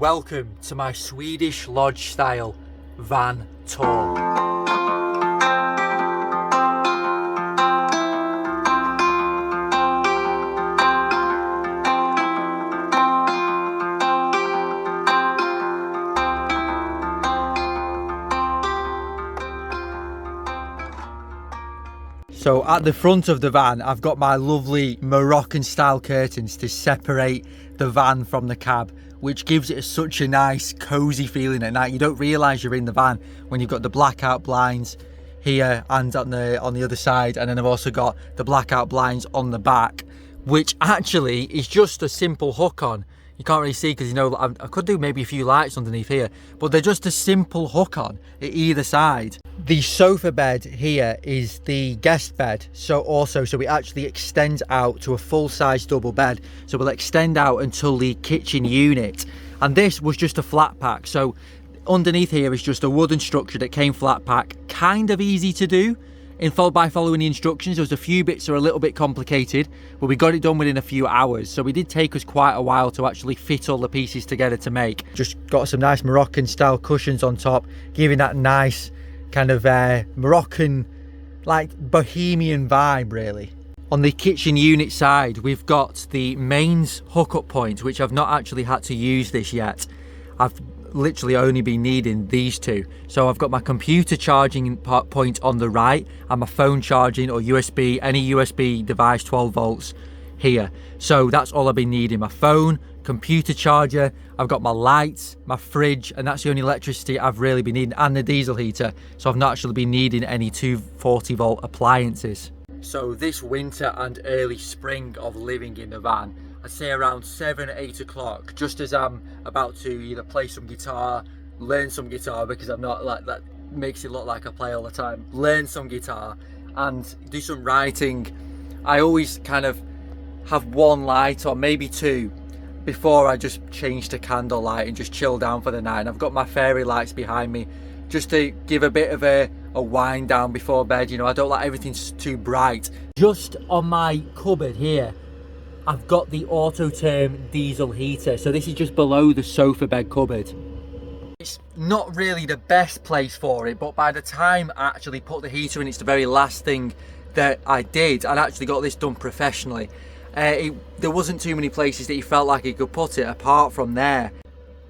Welcome to my Swedish lodge style van tour. So at the front of the van, I've got my lovely Moroccan style curtains to separate the van from the cab, which gives it such a nice cozy feeling at night. You don't realise you're in the van when you've got the blackout blinds here and on the other side, and then I've also got the blackout blinds on the back, which actually is just a simple hook on. You can't really see because, you know, I could do maybe a few lights underneath here, but they're just a simple hook on at either side. The sofa bed here is the guest bed, so it actually extends out to a full-size double bed, so we'll extend out until the kitchen unit. And this was just a flat pack, so underneath here is just a wooden structure that came flat pack, kind of easy to do by following the instructions. There was a few bits that are a little bit complicated, but we got it done within a few hours, so it did take us quite a while to actually fit all the pieces together to make. Just got some nice Moroccan style cushions on top, giving that nice kind of Moroccan, like bohemian vibe really. On the kitchen unit side, we've got the mains hookup point, which I've not actually had to use this yet. I've literally only been needing these two. So I've got my computer charging point on the right and my phone charging, or USB, any USB device 12 volts here. So that's all I've been needing: my phone, computer charger, I've got my lights, my fridge, and that's the only electricity I've really been needing, and the diesel heater. So I've not actually been needing any 240 volt appliances. So this winter and early spring of living in the van, I'd say around 7-8 o'clock, just as I'm about to either play some guitar, learn some guitar, because I'm not like that, makes it look like I play all the time, learn some guitar and do some writing. I always kind of have one light or maybe two before I just change to candlelight and just chill down for the night. And I've got my fairy lights behind me just to give a bit of a wind down before bed. You know, I don't like everything too bright. Just on my cupboard here, I've got the Autoterm diesel heater. So this is just below the sofa bed cupboard. It's not really the best place for it, but by the time I actually put the heater in, it's the very last thing that I did. I actually got this done professionally. There wasn't too many places that you felt like you could put it apart from there.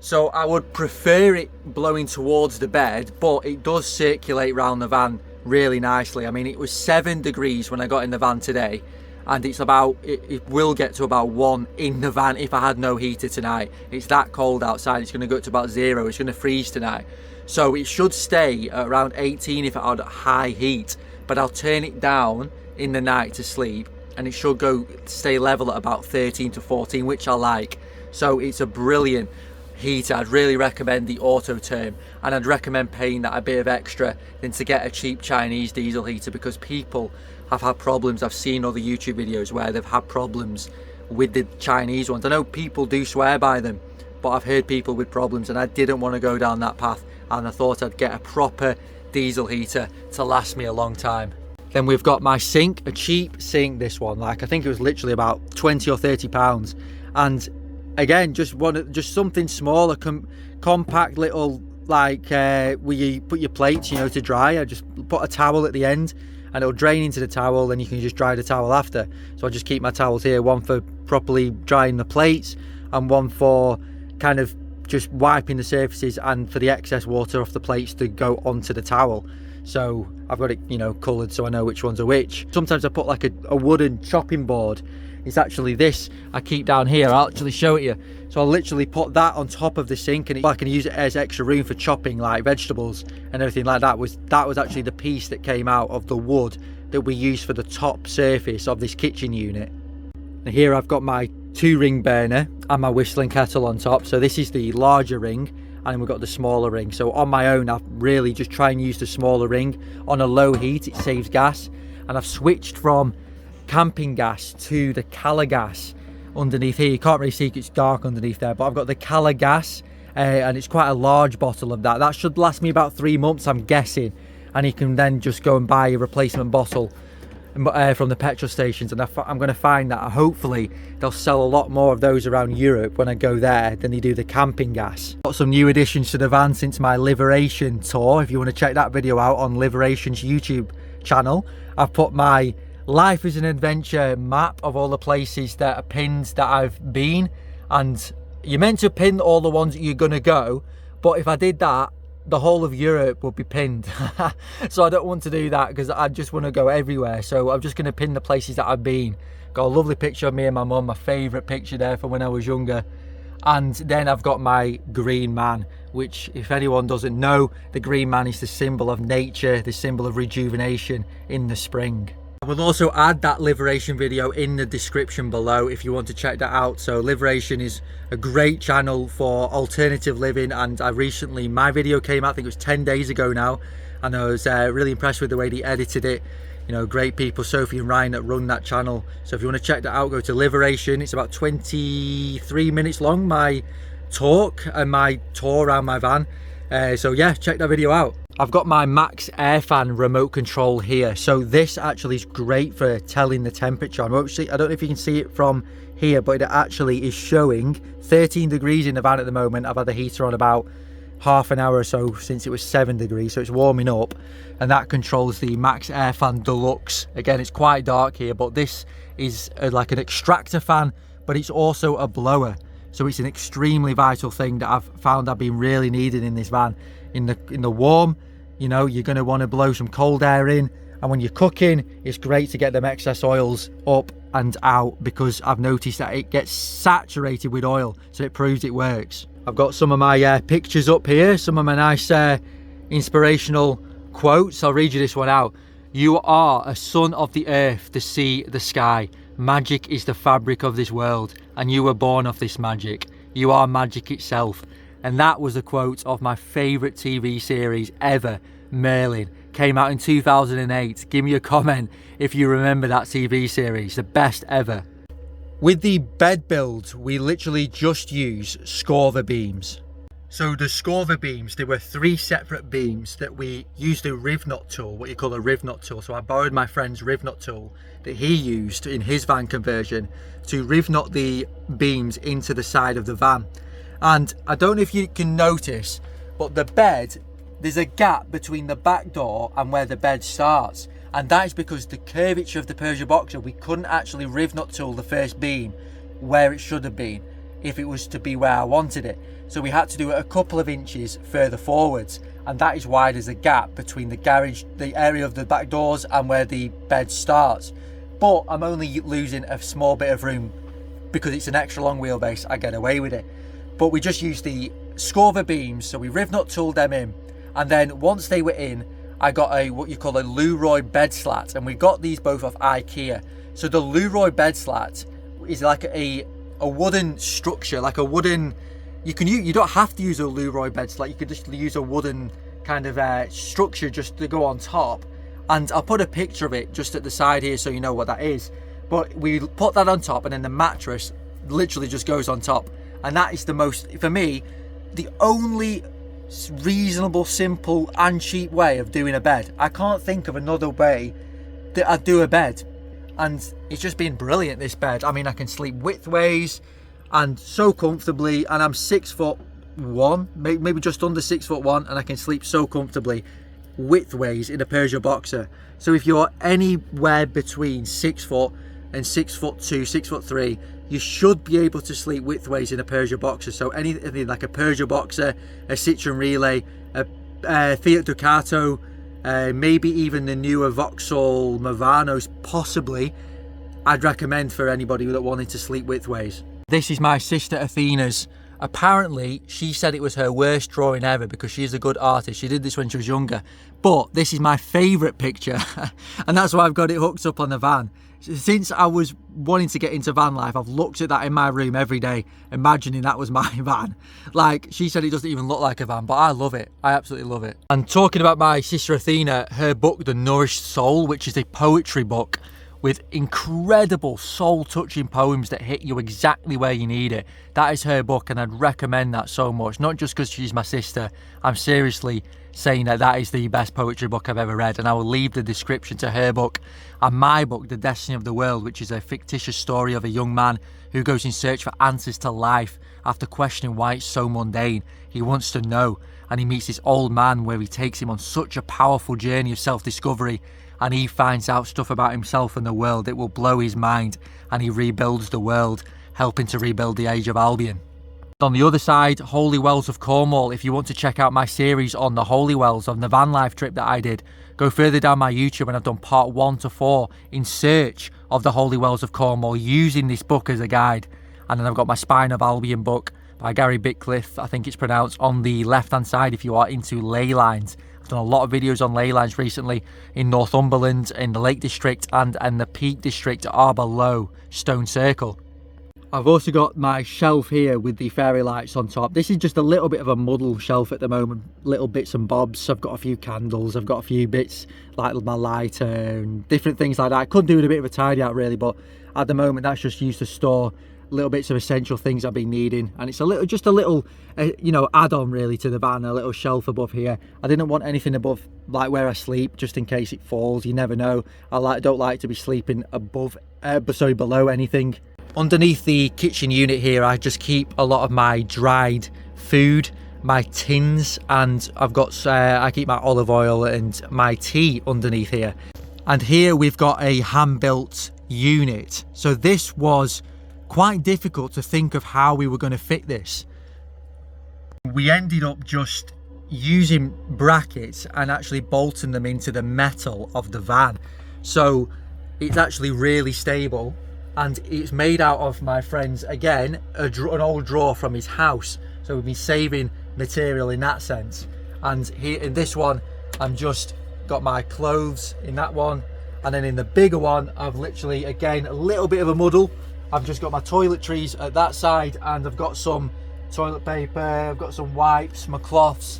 So I would prefer it blowing towards the bed, but it does circulate around the van really nicely. I mean, it was 7 degrees when I got in the van today, and it's about, it will get to about 1 in the van if I had no heater tonight. It's that cold outside. It's going to go to about 0. It's going to freeze tonight. So it should stay at around 18 if I had high heat, but I'll turn it down in the night to sleep, and it should stay level at about 13 to 14, which I like. So it's a brilliant heater. I'd really recommend the Autoterm, and I'd recommend paying that a bit of extra than to get a cheap Chinese diesel heater, because people have had problems. I've seen other YouTube videos where they've had problems with the Chinese ones. I know people do swear by them, but I've heard people with problems, and I didn't want to go down that path, and I thought I'd get a proper diesel heater to last me a long time. Then we've got my sink, a cheap sink, this one, like I think it was literally about 20 or 30 pounds, and again, just something small, a compact little, like where you put your plates, you know, to dry. I just put a towel at the end and it'll drain into the towel, and you can just dry the towel after. So I just keep my towels here, one for properly drying the plates and one for kind of just wiping the surfaces and for the excess water off the plates to go onto the towel. So I've got it, you know, coloured so I know which ones are which. Sometimes I put like a wooden chopping board. It's actually this I keep down here. I'll actually show it you. So I'll literally put that on top of the sink, and I can use it as extra room for chopping like vegetables and everything like that. That was actually the piece that came out of the wood that we used for the top surface of this kitchen unit. And here I've got my 2-ring burner and my whistling kettle on top. So this is the larger ring, and then we've got the smaller ring. So on my own, I've really just try and use the smaller ring. On a low heat, it saves gas, and I've switched from camping gas to the Cala gas underneath here. You can't really see it, it's dark underneath there, but I've got the Cala gas, and it's quite a large bottle of that. That should last me about 3 months, I'm guessing, and you can then just go and buy a replacement bottle from the petrol stations, and I'm going to find that hopefully they'll sell a lot more of those around Europe when I go there than they do the camping gas. Got some new additions to the van since my Liberation tour. If you want to check that video out on Liberation's YouTube channel, I've put my Life as an Adventure map of all the places that are pinned that I've been, and you're meant to pin all the ones that you're going to go, but if I did that, the whole of Europe would be pinned. So I don't want to do that because I just want to go everywhere. So I'm just going to pin the places that I've been. Got a lovely picture of me and my mum, my favourite picture there from when I was younger. And then I've got my green man, which, if anyone doesn't know, the green man is the symbol of nature, the symbol of rejuvenation in the spring. I will also add that Liberation video in the description below if you want to check that out. So Liberation is a great channel for alternative living, and my video came out, I think it was 10 days ago now, and I was really impressed with the way they edited it. You know, great people, Sophie and Ryan, that run that channel. So if you want to check that out, go to Liberation. It's about 23 minutes long, my talk and my tour around my van. So yeah, check that video out. I've got my Max air fan remote control here. So this actually is great for telling the temperature. I don't know if you can see it from here, but it actually is showing 13 degrees in the van at the moment. I've had the heater on about half an hour or so since it was 7 degrees, so it's warming up, and that controls the Max air fan deluxe. Again, it's quite dark here, but this is like an extractor fan, but it's also a blower. So it's an extremely vital thing that I've found I've been really needing in this van. In the warm, you know, you're going to want to blow some cold air in, and when you're cooking, it's great to get them excess oils up and out, because I've noticed that it gets saturated with oil, so it proves it works. I've got some of my pictures up here, some of my nice inspirational quotes. I'll read you this one out. You are a son of the earth, the sea, the sky. Magic is the fabric of this world, and you were born of this magic. You are magic itself. And that was a quote of my favourite TV series ever, Merlin. Came out in 2008. Give me a comment if you remember that TV series, the best ever. With the bed build, we literally just use Scorver beams. So the Scorver beams, there were 3 separate beams that we used a riv knot tool, what you call a riv knot tool. So I borrowed my friend's riv knot tool that he used in his van conversion to riv knot the beams into the side of the van. And I don't know if you can notice, but the bed, there's a gap between the back door and where the bed starts. And that is because the curvature of the Peugeot Boxer, we couldn't actually riv knot tool the first beam where it should have been if it was to be where I wanted it. So we had to do it a couple of inches further forwards, and that is why there's a gap between the garage, the area of the back doors, and where the bed starts. But I'm only losing a small bit of room because it's an extra long wheelbase. I get away with it. But we just used the Scorver beams, so we riv knot tooled them in, and then once they were in, I got what you call a Leroy bed slat, and we got these both off IKEA. So the Leroy bed slat is like a wooden structure, like a wooden. You don't have to use a Leroy bed slat. You could just use a wooden kind of structure just to go on top. And I'll put a picture of it just at the side here so you know what that is. But we put that on top, and then the mattress literally just goes on top. And that is the most, for me, the only reasonable, simple and cheap way of doing a bed. I can't think of another way that I'd do a bed, and it's just been brilliant, this bed. I mean, I can sleep widthways and so comfortably, and I'm 6'1", maybe just under 6'1", and I can sleep so comfortably widthways in a Peugeot Boxer. So if you're anywhere between 6 foot and 6'2", 6'3", you should be able to sleep widthways in a Peugeot Boxer. So anything like a Peugeot Boxer, a Citroen Relay, a Fiat Ducato, maybe even the newer Vauxhall Mavanos, possibly, I'd recommend for anybody that wanted to sleep widthways. This is my sister Athena's. Apparently, she said it was her worst drawing ever because she's a good artist. She did this when she was younger. But this is my favourite picture, and that's why I've got it hooked up on the van. Since I was wanting to get into van life, I've looked at that in my room every day, imagining that was my van. Like, she said it doesn't even look like a van, but I love it. I absolutely love it. And talking about my sister Athena, her book, The Nourished Soul, which is a poetry book, with incredible soul-touching poems that hit you exactly where you need it. That is her book, and I'd recommend that so much. Not just because she's my sister. I'm seriously saying that that is the best poetry book I've ever read, and I will leave the description to her book and my book, The Destiny of the World, which is a fictitious story of a young man who goes in search for answers to life after questioning why it's so mundane. He wants to know, and he meets this old man where he takes him on such a powerful journey of self-discovery, and he finds out stuff about himself and the world. It will blow his mind, and he rebuilds the world, helping to rebuild the Age of Albion. On the other side, Holy Wells of Cornwall. If you want to check out my series on the Holy Wells, on the van life trip that I did, go further down my YouTube, and I've done part 1 to 4 in search of the Holy Wells of Cornwall using this book as a guide. And then I've got my Spine of Albion book by Gary Bitcliffe, I think it's pronounced, on the left hand side if you are into ley lines. I've done a lot of videos on ley lines recently in Northumberland, in the Lake District and the Peak District are below Stone Circle. I've also got my shelf here with the fairy lights on top. This is just a little bit of a muddle shelf at the moment, little bits and bobs. I've got a few candles, I've got a few bits like my lighter and different things like that. I could do with a bit of a tidy out really, but at the moment that's just used to store little bits of essential things I've been needing, and it's a little, just a little you know, add-on really to the van. A little shelf above here. I didn't want anything above like where I sleep, just in case it falls. You never know. I don't like to be sleeping above below anything. Underneath the kitchen unit here, I just keep a lot of my dried food, my tins, and I've got I keep my olive oil and my tea underneath here. And here we've got a hand-built unit. So this was quite difficult to think of how we were going to fit this. We ended up just using brackets and actually bolting them into the metal of the van. So it's actually really stable, and it's made out of my friend's, again, an old drawer from his house. So we've been saving material in that sense. And here in this one, I'm just got my clothes in that one, and then in the bigger one, I've literally, again, a little bit of a muddle. I've just got my toiletries at that side, and I've got some toilet paper, I've got some wipes, my cloths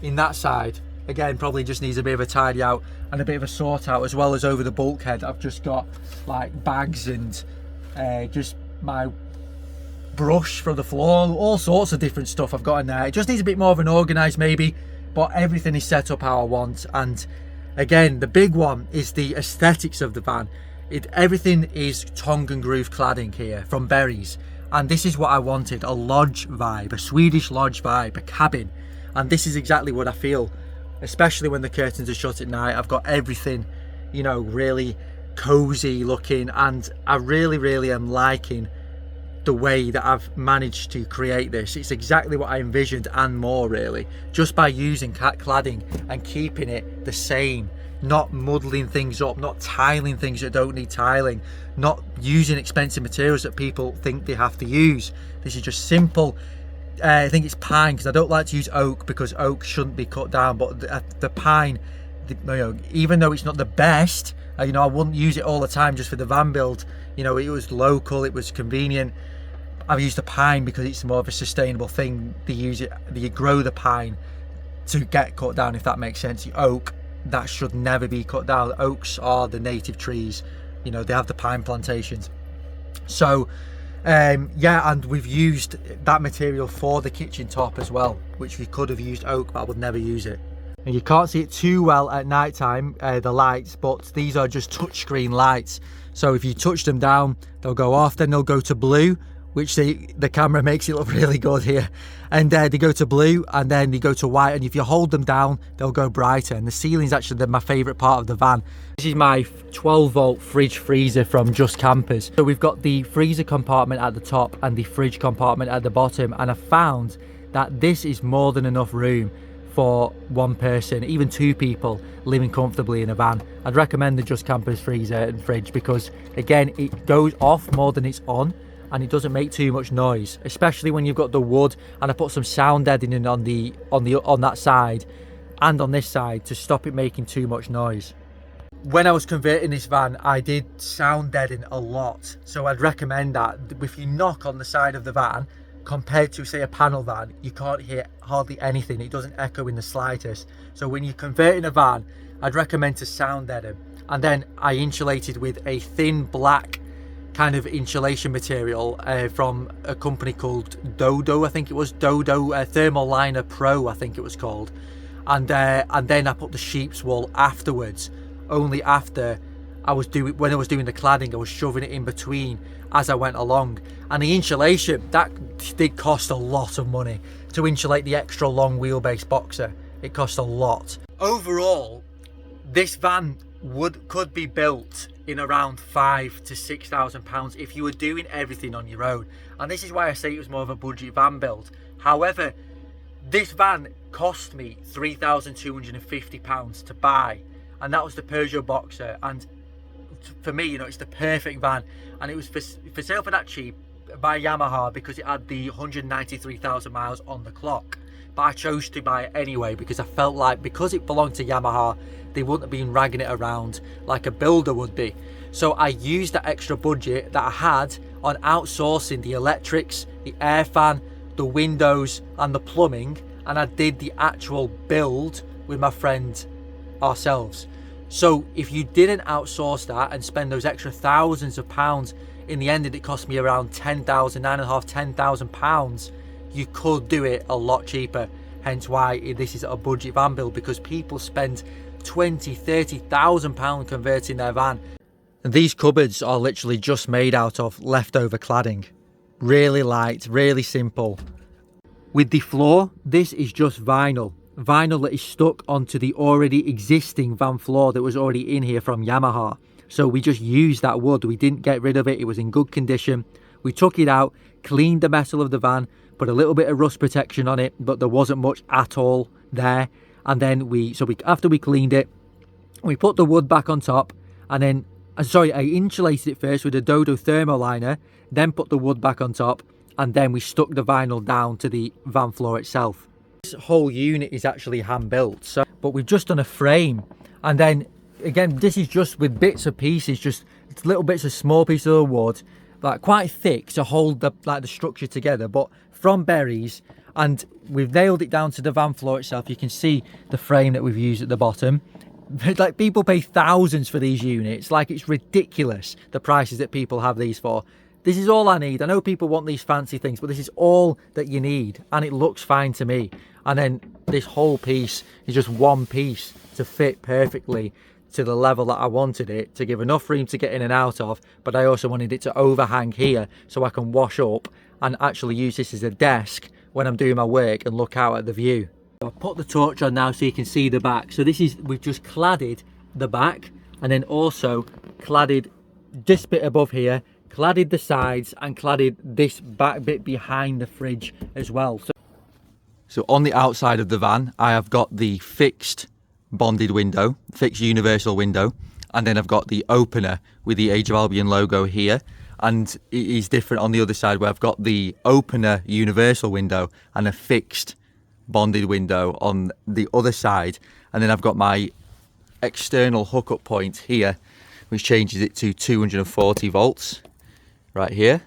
in that side. Again, probably just needs a bit of a tidy out and a bit of a sort out, as well as over the bulkhead. I've just got like bags and just my brush from the floor, all sorts of different stuff I've got in there. It just needs a bit more of an organised maybe, but everything is set up how I want. And again, the big one is the aesthetics of the van. Everything is tongue and groove cladding here from Berries, and this is what I wanted, a lodge vibe, a Swedish lodge vibe, a cabin. And this is exactly what I feel, especially when the curtains are shut at night. I've got everything, you know, really cozy looking, and I really am liking the way that I've managed to create this. It's exactly what I envisioned and more really, just by using cladding and keeping it the same, not muddling things up, not tiling things that don't need tiling, not using expensive materials that people think they have to use. This is just simple. I think it's pine, because I don't like to use oak, because oak shouldn't be cut down, but the pine, you know, even though it's not the best, you know, I wouldn't use it all the time just for the van build. You know, it was local, it was convenient. I've used the pine because it's more of a sustainable thing. They grow the pine to get cut down, if that makes sense. The oak, that should never be cut down. Oaks are the native trees, you know, they have the pine plantations. So yeah, and we've used that material for the kitchen top as well, which we could have used oak, but I would never use it. And you can't see it too well at night time, the lights, but these are just touchscreen lights. So if you touch them down, they'll go off, then they'll go to blue, which the camera makes it look really good here, and they go to blue, and then they go to white, and if you hold them down they'll go brighter. And the ceiling's actually my favourite part of the van. This is my 12-volt fridge freezer from Just Campers. So we've got the freezer compartment at the top and the fridge compartment at the bottom, and I found that this is more than enough room for one person, even two people living comfortably in a van. I'd recommend the Just Campers freezer and fridge, because again, it goes off more than it's on, and it doesn't make too much noise, especially when you've got the wood. And I put some sound deadening on that side and on this side to stop it making too much noise. When I was converting this van, I did sound deaden a lot, so I'd recommend that. If you knock on the side of the van, compared to say a panel van, you can't hear hardly anything. It doesn't echo in the slightest. So when you're converting a van, I'd recommend to sound deaden. and then I insulated with a thin black kind of insulation material from a company called Dodo, I think it was Dodo Thermal Liner Pro, I think it was called, and then I put the sheep's wool afterwards, only after when I was doing the cladding I was shoving it in between as I went along. And the insulation, that did cost a lot of money to insulate the extra long wheelbase Boxer. It cost a lot. Overall, this van could be built in around £5,000 to £6,000 if you were doing everything on your own, and this is why I say it was more of a budget van build. However, this van cost me £3,250 to buy, and that was the Peugeot Boxer, and for me, you know, it's the perfect van, and it was for sale for that cheap by Yamaha because it had the 193,000 miles on the clock. But I chose to buy it anyway because I felt like, because it belonged to Yamaha, they wouldn't have been ragging it around like a builder would be. So I used that extra budget that I had on outsourcing the electrics, the air fan, the windows and the plumbing, and I did the actual build with my friend ourselves. So if you didn't outsource that and spend those extra thousands of pounds, in the end it cost me around £10,000 you could do it a lot cheaper. Hence why this is a budget van build, because people spend £20,000-30,000 converting their van. And these cupboards are literally just made out of leftover cladding. Really light, really simple. With the floor, this is just vinyl that is stuck onto the already existing van floor that was already in here from Yamaha. So we just used that wood, we didn't get rid of it, it was in good condition. We took it out, cleaned the metal of the van, put a little bit of rust protection on it, but there wasn't much at all there. And then after we cleaned it, we put the wood back on top, and then I insulated it first with a Dodo thermal liner, then put the wood back on top, and then we stuck the vinyl down to the van floor itself. This whole unit is actually hand built, but we've just done a frame, and then again this is just with bits of pieces, just little bits of small pieces of wood, like quite thick to hold the structure together, but from berries, and we've nailed it down to the van floor itself. You can see the frame that we've used at the bottom. Like, people pay thousands for these units, like it's ridiculous the prices that people have these for. This is all I need. I know people want these fancy things, but this is all that you need, and it looks fine to me. And then this whole piece is just one piece to fit perfectly to the level that I wanted it, to give enough room to get in and out of, but I also wanted it to overhang here so I can wash up and actually use this as a desk when I'm doing my work and look out at the view. I'll put the torch on now so you can see the back. So we've just cladded the back, and then also cladded this bit above here, cladded the sides, and cladded this back bit behind the fridge as well. So on the outside of the van, I have got the fixed bonded window, fixed universal window, and then I've got the opener with the Age of Albion logo here. And it is different on the other side, where I've got the opener universal window and a fixed bonded window on the other side. And then I've got my external hookup point here, which changes it to 240 volts right here.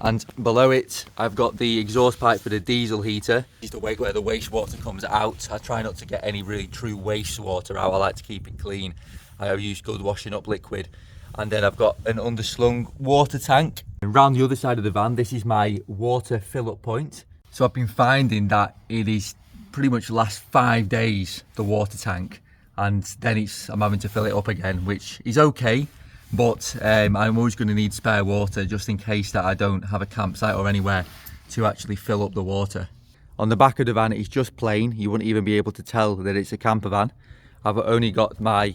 And below it, I've got the exhaust pipe for the diesel heater. This is the way where the wastewater comes out. I try not to get any really true wastewater out. I like to keep it clean. I use good washing up liquid. And then I've got an underslung water tank. And around the other side of the van, this is my water fill-up point. So I've been finding that it is pretty much last 5 days, the water tank, and then I'm having to fill it up again, which is okay, but I'm always going to need spare water just in case that I don't have a campsite or anywhere to actually fill up the water. On the back of the van, it's just plain. You wouldn't even be able to tell that it's a camper van. I've only got my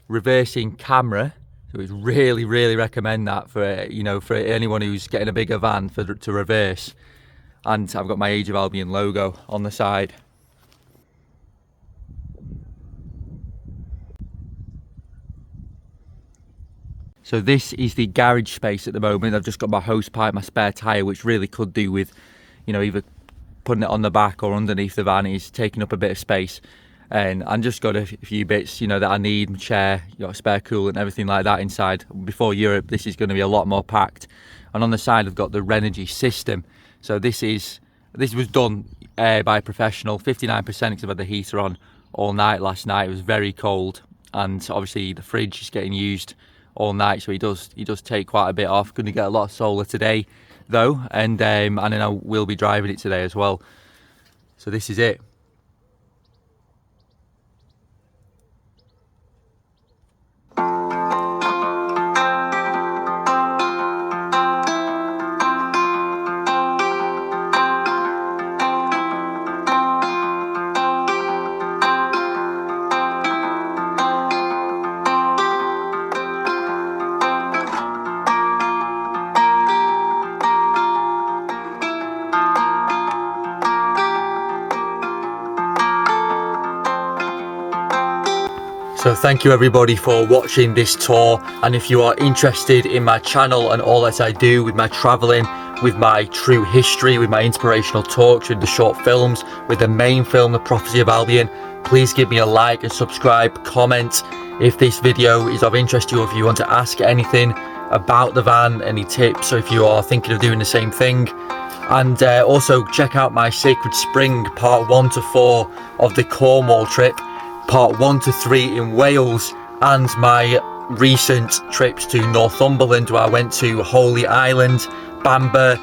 reversing camera. So it's really recommend that for for anyone who's getting a bigger van to reverse. And I've got my Age of Albion logo on the side. So this is the garage space at the moment. I've just got my hose pipe, my spare tyre, which really could do with, either putting it on the back or underneath the van. Is taking up a bit of space. And I've just got a few bits, that I need, my chair, spare coolant, everything like that inside. Before Europe, this is going to be a lot more packed. And on the side, I've got the Renogy system. So this was done by a professional, 59%, because I've had the heater on all night last night. It was very cold, and obviously the fridge is getting used all night, so he does take quite a bit off. Going to get a lot of solar today though, and then I will be driving it today as well. So this is it. So thank you everybody for watching this tour, and if you are interested in my channel and all that I do with my travelling, with my true history, with my inspirational talks, with the short films, with the main film, The Prophecy of Albion, please give me a like and subscribe, comment if this video is of interest to you, if you want to ask anything about the van, any tips, or if you are thinking of doing the same thing. And also check out my Sacred Spring part 1 to 4 of the Cornwall trip, part 1 to 3 in Wales, and my recent trips to Northumberland, where I went to Holy Island, Bamber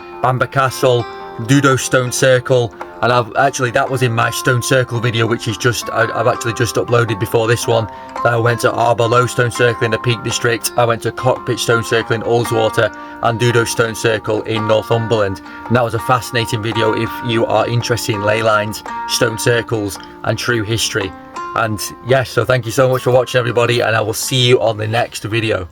Castle, Dudo Stone Circle, and that was in my Stone Circle video, which is I've actually just uploaded before this one. I went to Arborough Stone Circle in the Peak District, I went to Cockpit Stone Circle in Ullswater, and Dudo Stone Circle in Northumberland, and that was a fascinating video if you are interested in ley lines, stone circles and true history. And yes, so thank you so much for watching everybody, and I will see you on the next video.